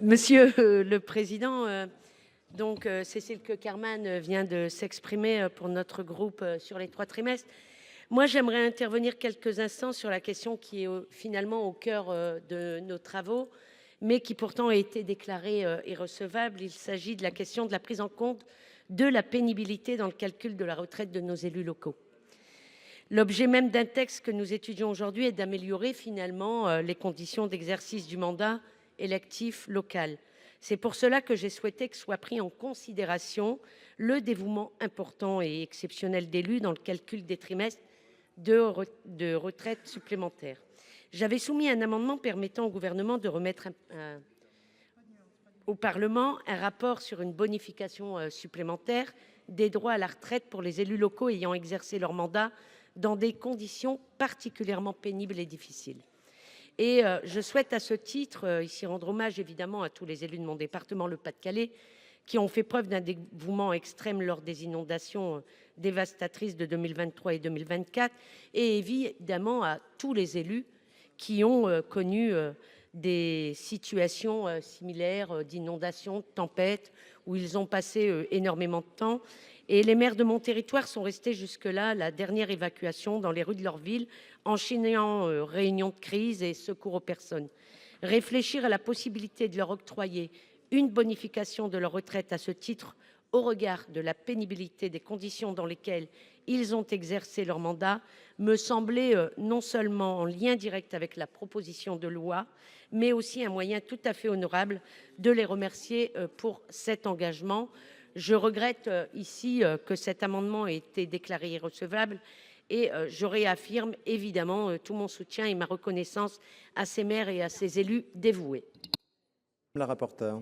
Monsieur le président, Cécile Cukierman vient de s'exprimer pour notre groupe sur les 3 trimestres. Moi, j'aimerais intervenir quelques instants sur la question qui est finalement au cœur de nos travaux, mais qui pourtant a été déclarée irrecevable. Il s'agit de la question de la prise en compte de la pénibilité dans le calcul de la retraite de nos élus locaux. L'objet même d'un texte que nous étudions aujourd'hui est d'améliorer les conditions d'exercice du mandat électif local. C'est pour cela que j'ai souhaité que soit pris en considération le dévouement important et exceptionnel d'élus dans le calcul des trimestres de retraite supplémentaire. J'avais soumis un amendement permettant au Gouvernement de remettre au Parlement un rapport sur une bonification supplémentaire des droits à la retraite pour les élus locaux ayant exercé leur mandat dans des conditions particulièrement pénibles et difficiles. Je souhaite à ce titre ici rendre hommage évidemment à tous les élus de mon département, le Pas-de-Calais, qui ont fait preuve d'un dévouement extrême lors des inondations dévastatrices de 2023 et 2024, et évidemment à tous les élus qui ont connu des situations similaires d'inondations, de tempêtes, où ils ont passé énormément de temps. Et les maires de mon territoire sont restés jusque-là la dernière évacuation dans les rues de leur ville, enchaînant réunions de crise et secours aux personnes. Réfléchir à la possibilité de leur octroyer une bonification de leur retraite à ce titre, au regard de la pénibilité des conditions dans lesquelles ils ont exercé leur mandat, me semblait non seulement en lien direct avec la proposition de loi, mais aussi un moyen tout à fait honorable de les remercier pour cet engagement. Je regrette que cet amendement ait été déclaré irrecevable et je réaffirme évidemment tout mon soutien et ma reconnaissance à ces maires et à ces élus dévoués. La rapporteure.